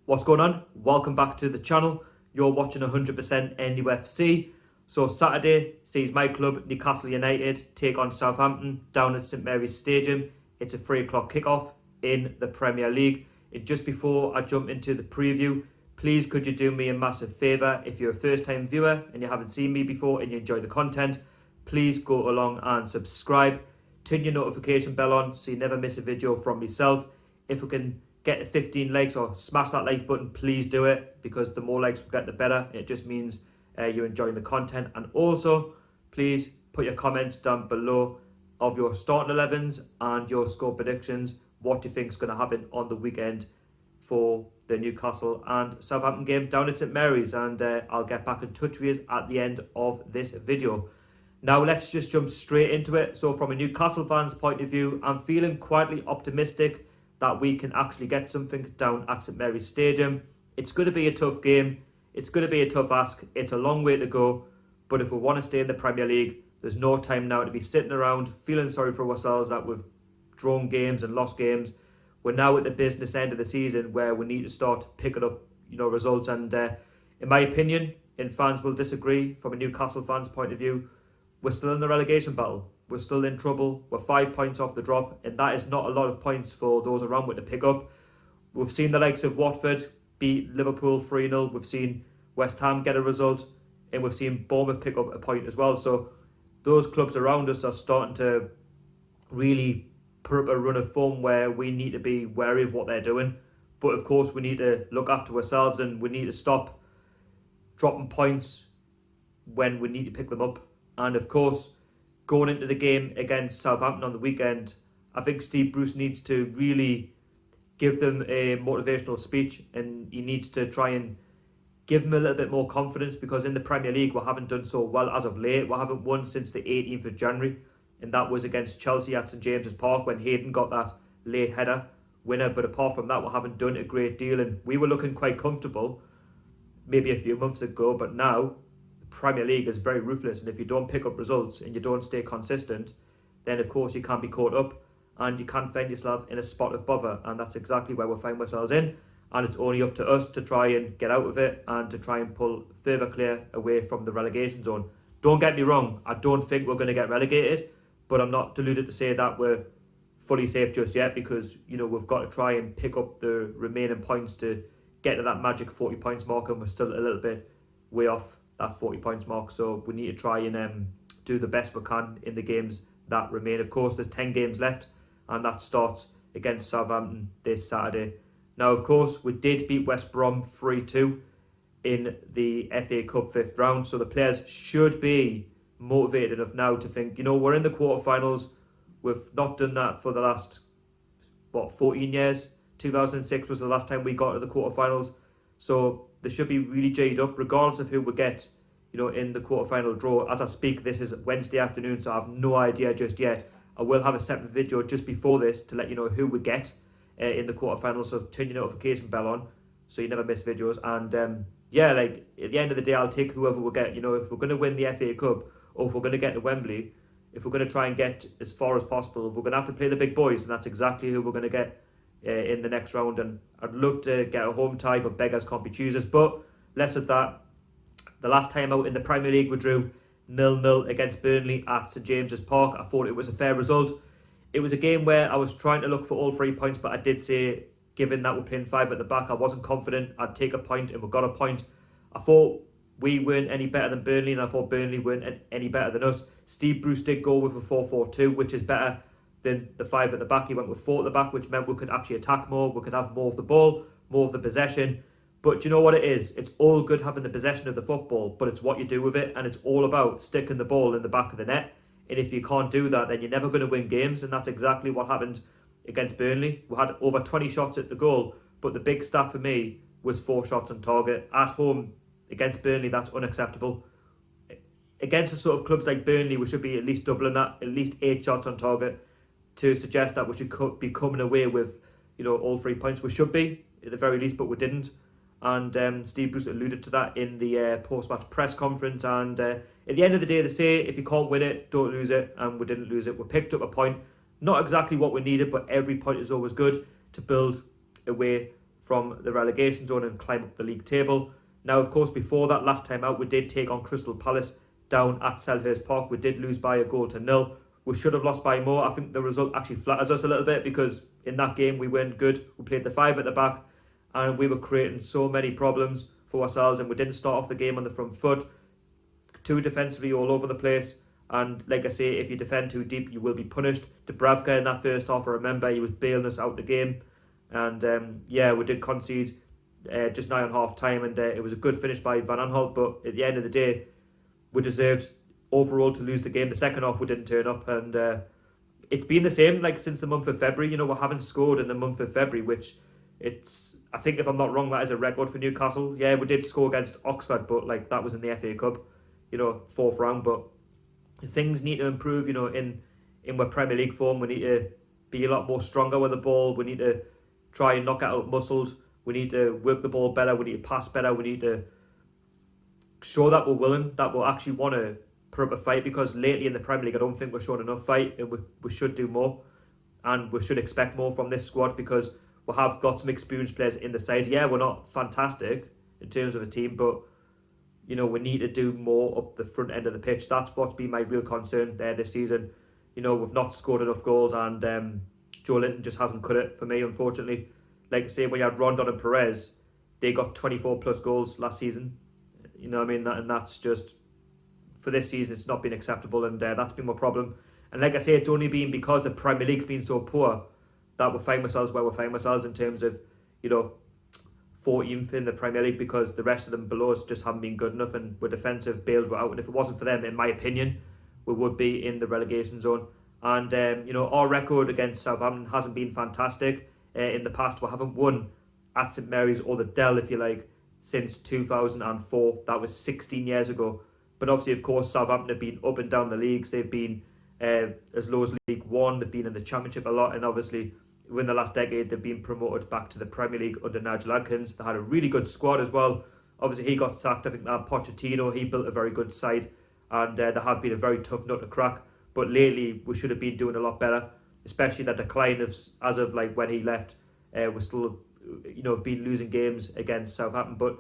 What's going on? Welcome back to the channel. You're watching 100% NUFC. So Saturday sees my club, Newcastle United, take on Southampton down at St Mary's Stadium. It's a 3 o'clock kickoff in the Premier League. And just before I jump into the preview, please could you do me a massive favour? If you're a first time viewer and you haven't seen me before and you enjoy the content, please go along and subscribe. Turn your notification bell on so you never miss a video from myself. If we can get to 15 likes or smash that like button, please do it, because the more likes we get the better. It just means you're enjoying the content. And also please put your comments down below of your starting 11s and your score predictions. What do you think is going to happen on the weekend for the Newcastle and Southampton game down at St Mary's? And I'll get back in touch with you at the end of this video. Now let's just jump straight into it. So from a Newcastle fan's point of view, I'm feeling quietly optimistic that we can actually get something down at St Mary's Stadium. It's going to be a tough game. It's going to be a tough ask. It's a long way to go. But if we want to stay in the Premier League, there's no time now to be sitting around feeling sorry for ourselves that we've drawn games and lost games. We're now at the business end of the season where we need to start picking up, results. And in my opinion, and fans will disagree, from a Newcastle fan's point of view, we're still in the relegation battle. We're still in trouble. We're 5 points off the drop, and that is not a lot of points for those around with to pick up. We've seen the likes of Watford beat Liverpool 3-0. We've seen West Ham get a result, and we've seen Bournemouth pick up a point as well. So those clubs around us are starting to really put up a run of form where we need to be wary of what they're doing. But of course, we need to look after ourselves, and we need to stop dropping points when we need to pick them up. And of course, going into the game against Southampton on the weekend, I think Steve Bruce needs to really give them a motivational speech, and he needs to try and give them a little bit more confidence, because in the Premier League we haven't done so well as of late. We haven't won since the 18th of January, and that was against Chelsea at St James's Park when Hayden got that late header winner. But apart from that, we haven't done a great deal, and we were looking quite comfortable maybe a few months ago. But now Premier League is very ruthless, and if you don't pick up results and you don't stay consistent, then of course you can't be caught up and you can't find yourself in a spot of bother. And that's exactly where we find ourselves in, and it's only up to us to try and get out of it and to try and pull further clear away from the relegation zone. Don't get me wrong, I don't think we're going to get relegated, but I'm not deluded to say that we're fully safe just yet, because we've got to try and pick up the remaining points to get to that magic 40 points mark, and we're still a little bit way off that 40 points mark. So we need to try and do the best we can in the games that remain. Of course, there's 10 games left, and that starts against Southampton this Saturday. Now, of course, we did beat West Brom 3-2 in the FA Cup 5th round, so the players should be motivated enough now to think, we're in the quarterfinals. We've not done that for the last 14 years. 2006 was the last time we got to the quarterfinals. So they should be really jaded up, regardless of who we get, in the quarterfinal draw. As I speak, this is Wednesday afternoon, so I have no idea just yet. I will have a separate video just before this to let you know who we get in the quarterfinals. So turn your notification bell on so you never miss videos. And at the end of the day, I'll take whoever we get. If we're going to win the FA Cup, or if we're going to get to Wembley, if we're going to try and get as far as possible, we're going to have to play the big boys, and that's exactly who we're going to get in the next round. And I'd love to get a home tie, but beggars can't be choosers. But less of that. The last time out in the Premier League, we drew 0-0 against Burnley at St James's Park. I thought it was a fair result. It was a game where I was trying to look for all 3 points, but I did say, given that we're playing 5 at the back, I wasn't confident I'd take a point, and we got a point. I thought we weren't any better than Burnley, and I thought Burnley weren't any better than us. Steve Bruce did go with a 4-4-2, which is better than the 5 at the back. He went with 4 at the back, which meant we could actually attack more. We could have more of the ball, more of the possession. But you know what it is? It's all good having the possession of the football, but it's what you do with it, and it's all about sticking the ball in the back of the net. And if you can't do that, then you're never going to win games, and that's exactly what happened against Burnley. We had over 20 shots at the goal, but the big stat for me was 4 shots on target. At home against Burnley, that's unacceptable. Against the sort of clubs like Burnley, we should be at least doubling that, at least 8 shots on target, to suggest that we should be coming away with, all 3 points. We should be, at the very least, but we didn't. And Steve Bruce alluded to that in the post-match press conference. And at the end of the day, they say, if you can't win it, don't lose it. And we didn't lose it. We picked up a point. Not exactly what we needed, but every point is always good to build a way from the relegation zone and climb up the league table. Now, of course, before that, last time out, we did take on Crystal Palace down at Selhurst Park. We did lose by a goal to nil. We should have lost by more. I think the result actually flatters us a little bit because in that game we weren't good. We played the 5 at the back and we were creating so many problems for ourselves, and we didn't start off the game on the front foot. Too defensively all over the place. And like I say, if you defend too deep, you will be punished. Dubravka in that first half, I remember he was bailing us out the game. And we did concede just now on half time, and it was a good finish by Van Aanholt. But at the end of the day, we deserved overall to lose the game. The second half we didn't turn up, and it's been the same like since the month of February. You know, we haven't scored in the month of February, which I think if I'm not wrong, that is a record for Newcastle. Yeah, we did score against Oxford, but like that was in the FA Cup, you know, 4th round. But things need to improve, you know, in our Premier League form. We need to be a lot more stronger with the ball. We need to try and knock it out muscled. We need to work the ball better. We need to pass better. We need to show that we're willing, that we'll actually want to put up a fight, because lately in the Premier League I don't think we're showing enough fight, and we should do more, and we should expect more from this squad because we have got some experienced players in the side. Yeah, we're not fantastic in terms of a team, but you know, we need to do more up the front end of the pitch. That's what's been my real concern there this season. You know, we've not scored enough goals, and Joe Linton just hasn't cut it for me, unfortunately. Like I say, when you had Rondon and Perez, they got 24 plus goals last season. You know what I mean? And that's just, for this season, it's not been acceptable, and that's been my problem. And like I say, it's only been because the Premier League's been so poor that we find ourselves where we find ourselves in terms of, you know, 14th in the Premier League, because the rest of them below us just haven't been good enough, and we're defensive bailed out. And if it wasn't for them, in my opinion, we would be in the relegation zone. And you know, our record against Southampton hasn't been fantastic. In the past, we haven't won at St Mary's, or the Dell, if you like, since 2004. That was 16 years ago. But obviously, of course, Southampton have been up and down the leagues. They've been as low as League One. They've been in the Championship a lot, and obviously within the last decade they've been promoted back to the Premier League under Nigel Adkins. They had a really good squad as well. Obviously he got sacked. I think that Pochettino, he built a very good side, and they have been a very tough nut to crack. But lately we should have been doing a lot better, especially the decline of, as of like when he left, we're still, you know, been losing games against Southampton. But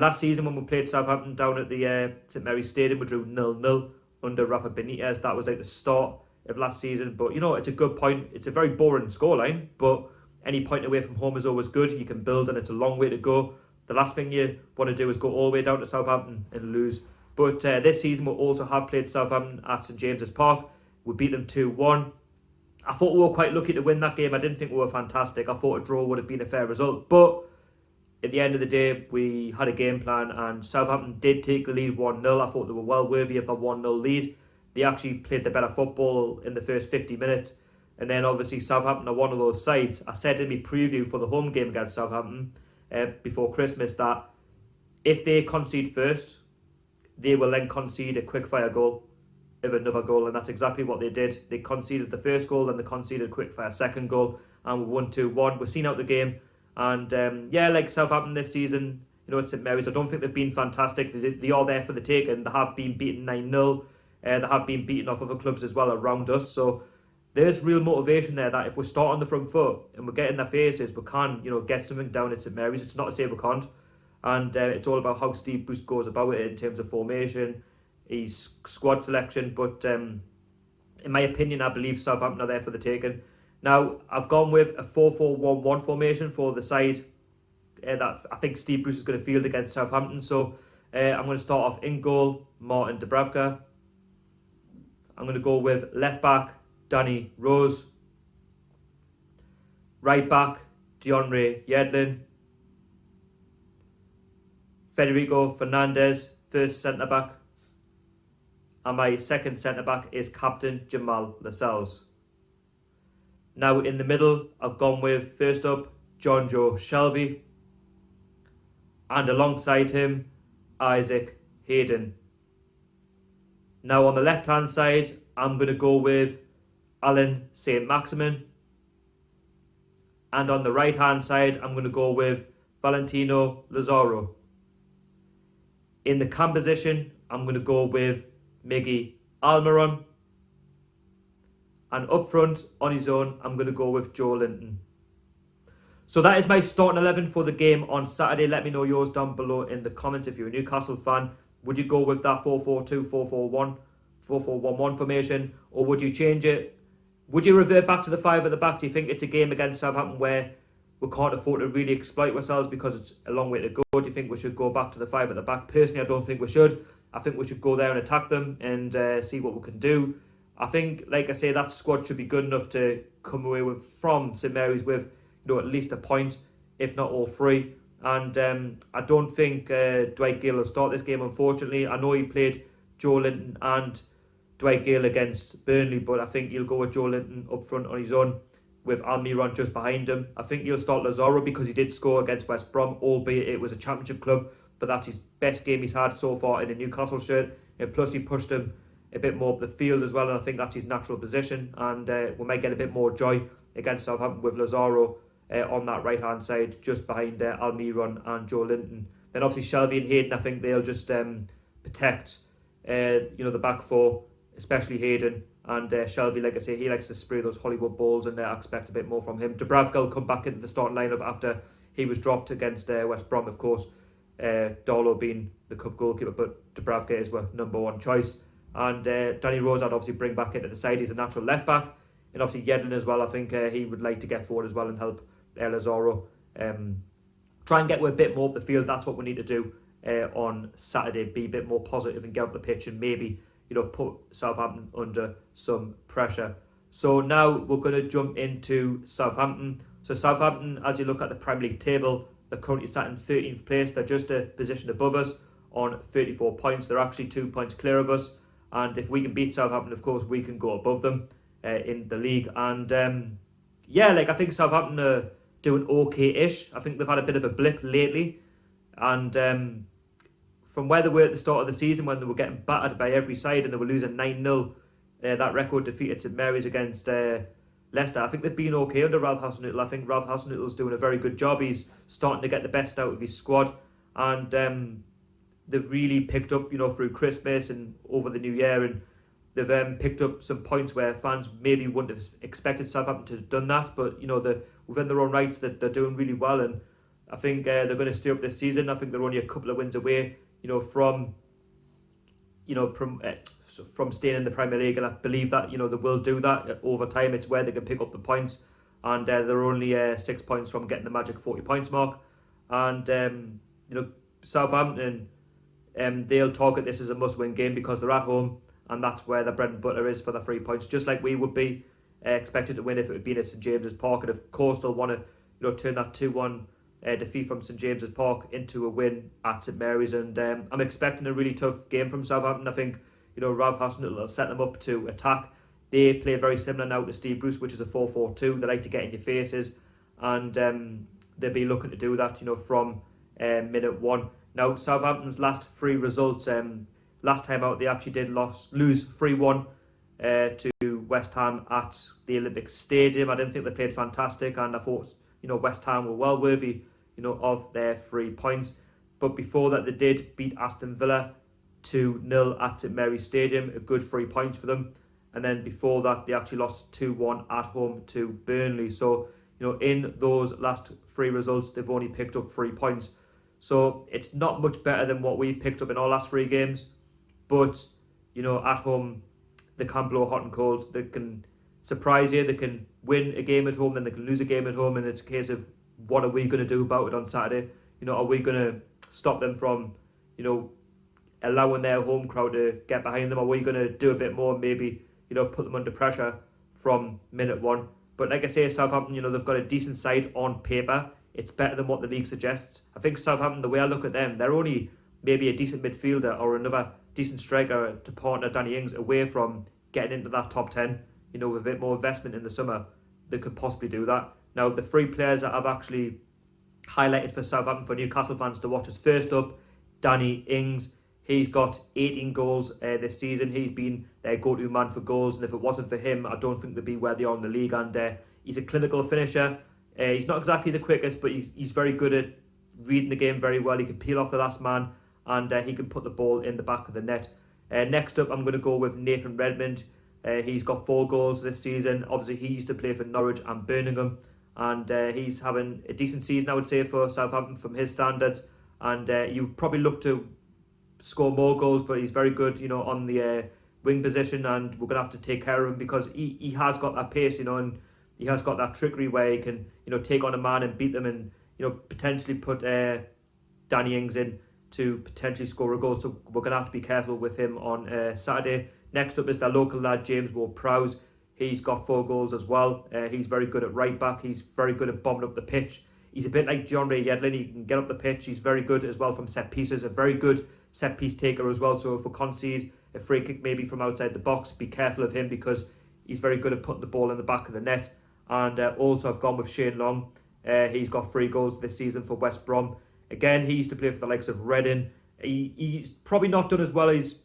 last season when we played Southampton down at the St Mary's Stadium, we drew 0-0 under Rafa Benitez. That was like the start of last season. But you know, it's a good point. It's a very boring scoreline, but any point away from home is always good. You can build, and it's a long way to go. The last thing you want to do is go all the way down to Southampton and lose. But this season we also have played Southampton at St James's Park. We beat them 2-1. I thought we were quite lucky to win that game. I didn't think we were fantastic. I thought a draw would have been a fair result, but at the end of the day we had a game plan, and Southampton did take the lead 1-0. I thought they were well worthy of the 1-0 lead. They actually played the better football in the first 50 minutes. And then obviously Southampton are one of those sides. I said in my preview for the home game against Southampton before Christmas that if they concede first, they will then concede a quick-fire goal of another goal. And that's exactly what they did. They conceded the first goal, then they conceded a quick-fire second goal, and we won 2-1. We've seen out the game. And like Southampton this season, you know, at St Mary's, I don't think they've been fantastic. They are there for the taking. They have been beaten 9-0. They have been beaten off other clubs as well around us. So there's real motivation there that if we start on the front foot and we get in their faces, we can, you know, get something down at St Mary's. It's not to say we can't. And it's all about how Steve Bruce goes about it in terms of formation, his squad selection. But in my opinion, I believe Southampton are there for the taking. Now, I've gone with a 4-4-1-1 formation for the side that I think Steve Bruce is going to field against Southampton. So I'm going to start off in goal, Martin Dubravka. I'm going to go with left back, Danny Rose. Right back, DeAndre Yedlin. Federico Fernandez, first centre back. And my second centre back is captain Jamal Lascelles. Now in the middle, I've gone with, first up, John Joe Shelby. And alongside him, Isaac Hayden. Now on the left hand side, I'm going to go with Alan St Maximin. And on the right hand side, I'm going to go with Valentino Lazaro. In the cam position, I'm going to go with Miggy Almiron. And up front, on his own, I'm going to go with Joe Linton. So that is my starting 11 for the game on Saturday. Let me know yours down below in the comments. If you're a Newcastle fan, would you go with that 4-4-2, 4-4-1, 4-4-1-1 formation, or would you change it? Would you revert back to the 5 at the back? Do you think it's a game against Southampton where we can't afford to really exploit ourselves because it's a long way to go? Do you think we should go back to the 5 at the back? Personally, I don't think we should. I think we should go there and attack them and see what we can do. I think, like I say, that squad should be good enough to come away from St Mary's with at least a point, if not all 3. And I don't think Dwight Gale will start this game, unfortunately. I know he played Joe Linton and Dwight Gale against Burnley, but I think he'll go with Joe Linton up front on his own with Almiron just behind him. I think he'll start Lazaro because he did score against West Brom, albeit it was a championship club, but that's his best game he's had so far in a Newcastle shirt. And plus, he pushed him a bit more up the field as well, and I think that's his natural position. And we might get a bit more joy against Southampton with Lazaro on that right-hand side, just behind Almiron and Joe Linton. Then obviously Shelvey and Hayden, I think they'll just protect the back 4, especially Hayden. And Shelvey, like I say, he likes to spray those Hollywood balls, and I expect a bit more from him. Dubravka will come back into the starting lineup after he was dropped against West Brom, of course. Darlow being the cup goalkeeper, but Dubravka is my number 1 choice. And Danny Rose I'd obviously bring back into the side. He's a natural left back. And obviously Yedlin as well. I think he would like to get forward as well and help Lazaro. Try and get a bit more up the field. That's what we need to do on Saturday. Be a bit more positive and get up the pitch and maybe put Southampton under some pressure. So now we're going to jump into Southampton. So Southampton, as you look at the Premier League table, they're currently sat in 13th place. They're just a position above us on 34 points. They're actually 2 points clear of us. And if we can beat Southampton, of course, we can go above them in the league. And I think Southampton are doing okay-ish. I think they've had a bit of a blip lately. And from where they were at the start of the season, when they were getting battered by every side and they were losing 9-0, that record defeat at St Mary's against Leicester, I think they've been okay under Ralph Hasenhüttl. I think Ralph Hasenhüttl's doing a very good job. He's starting to get the best out of his squad. And they've really picked up, through Christmas and over the new year, and they've picked up some points where fans maybe wouldn't have expected Southampton to have done that, but they're within their own rights, that they're doing really well, and I think they're going to stay up this season. I think they're only a couple of wins away, from staying in the Premier League, and I believe that they will do that over time. It's where they can pick up the points, and they're only 6 points from getting the magic 40 points mark, and Southampton. They'll target this as a must-win game because they're at home, and that's where the bread and butter is for the 3 points. Just like we would be expected to win if it had been at St James's Park, and of course they'll want to turn that 2-1 defeat from St James's Park into a win at St Mary's. And I'm expecting a really tough game from Southampton. I think Ralph Hasenhüttl will set them up to attack. They play very similar now to Steve Bruce, which is a 4-4-2. They like to get in your faces, and they'll be looking to do that from minute 1. Now, Southampton's last 3 results, last time out they actually did lose 3-1 to West Ham at the Olympic Stadium. I didn't think they played fantastic, and I thought West Ham were well worthy of their 3 points. But before that, they did beat Aston Villa 2-0 at St Mary's Stadium, a good 3 points for them. And then before that, they actually lost 2-1 at home to Burnley. So in those last 3 results, they've only picked up 3 points. So it's not much better than what we've picked up in our last 3 games. But, at home, they can blow hot and cold. They can surprise you. They can win a game at home, then they can lose a game at home. And it's a case of, what are we going to do about it on Saturday? Are we going to stop them from, allowing their home crowd to get behind them? Are we going to do a bit more, maybe, put them under pressure from minute 1? But like I say, Southampton, they've got a decent side on paper. It's better than what the league suggests. I think Southampton, the way I look at them, they're only maybe a decent midfielder or another decent striker to partner Danny Ings away from getting into that top 10. With a bit more investment in the summer, they could possibly do that. Now, the 3 players that I've actually highlighted for Southampton for Newcastle fans to watch is, first up, Danny Ings. He's got 18 goals this season. He's been their go-to man for goals, and if it wasn't for him, I don't think they'd be where they are in the league. And he's a clinical finisher. He's not exactly the quickest, but he's very good at reading the game very well. He can peel off the last man, and he can put the ball in the back of the net. Next up, I'm going to go with Nathan Redmond. He's got 4 goals this season. Obviously, he used to play for Norwich and Birmingham, and he's having a decent season, I would say, for Southampton from his standards. And you probably look to score more goals, but he's very good, on the wing position, and we're going to have to take care of him because he has got that pace, and he has got that trickery where he can, take on a man and beat them, and potentially put Danny Ings in to potentially score a goal. So we're going to have to be careful with him on Saturday. Next up is the local lad James Ward-Prowse. He's got 4 goals as well. He's very good at right back. He's very good at bombing up the pitch. He's a bit like DeAndre Yedlin. He can get up the pitch. He's very good as well from set pieces. A very good set piece taker as well. So if we concede a free kick maybe from outside the box, be careful of him because he's very good at putting the ball in the back of the net. And also I've gone with Shane Long. He's got 3 goals this season for West Brom. Again, he used to play for the likes of Reading. He's probably not done as well as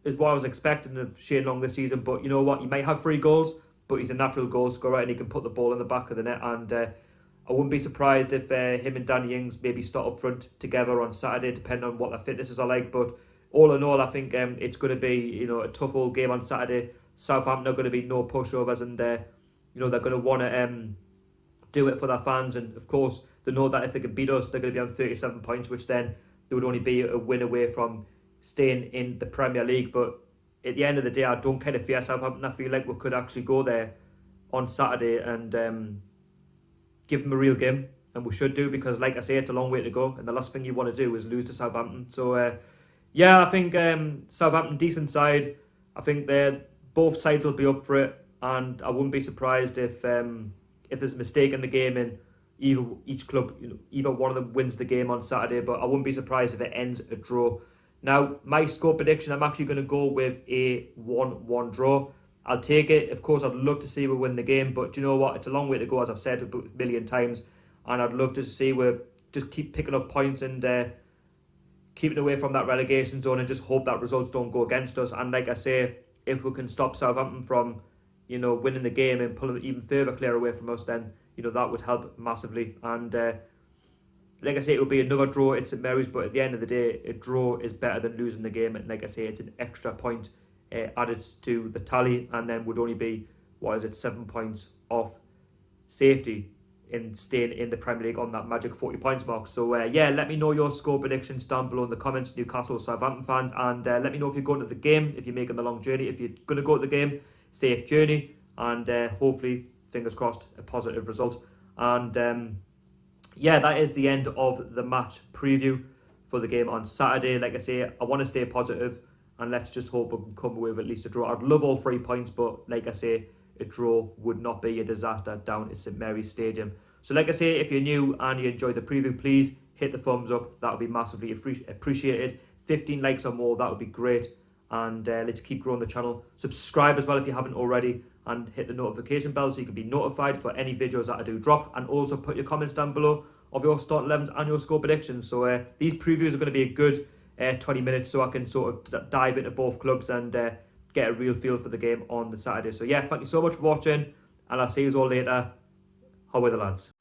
what I was expecting of Shane Long this season. But you know what? He might have 3 goals, but he's a natural goal scorer and he can put the ball in the back of the net. And I wouldn't be surprised if him and Danny Ings maybe start up front together on Saturday, depending on what their fitnesses are like. But all in all, I think it's going to be a tough old game on Saturday. Southampton are going to be no pushovers, and they're going to want to do it for their fans. And of course, they know that if they can beat us, they're going to be on 37 points, which then they would only be a win away from staying in the Premier League. But at the end of the day, I don't kind of fear Southampton. I feel like we could actually go there on Saturday and give them a real game, and we should do, because like I say, it's a long way to go, and the last thing you want to do is lose to Southampton. So I think Southampton, decent side. I think both sides will be up for it, and I wouldn't be surprised if there's a mistake in the game and each club, either one of them wins the game on Saturday. But I wouldn't be surprised if it ends a draw. Now, my score prediction, I'm actually going to go with a 1-1 draw. I'll take it. Of course, I'd love to see we win the game, but you know what? It's a long way to go, as I've said a million times, and I'd love to see we just keep picking up points and keeping away from that relegation zone, and just hope that results don't go against us. And like I say, if we can stop Southampton from, winning the game and pulling it even further clear away from us, then that would help massively. And like I say, it would be another draw at St Mary's, but at the end of the day, a draw is better than losing the game. And like I say, it's an extra point added to the tally, and then would only be 7 points off safety in staying in the Premier League on that magic 40 points mark. So let me know your score predictions down below in the comments, Newcastle Southampton fans, and let me know if you're going to the game, if you're making the long journey. If you're going to go to the game, safe journey, and hopefully, fingers crossed, a positive result. And that is the end of the match preview for the game on Saturday. Like I say, I want to stay positive, and let's just hope we can come away with at least a draw. I'd love all 3 points, but like I say, a draw would not be a disaster down at St Mary's Stadium. So like I say, if you're new and you enjoyed the preview, please hit the thumbs up. That would be massively appreciated. 15 likes or more, that would be great. And let's keep growing the channel. Subscribe as well if you haven't already, and hit the notification bell so you can be notified for any videos that I do drop. And also put your comments down below of your starting 11s and your score predictions. So these previews are going to be a good 20 minutes, so I can sort of dive into both clubs and get a real feel for the game on the Saturday. So thank you so much for watching, and I'll see you all later. How are the lads?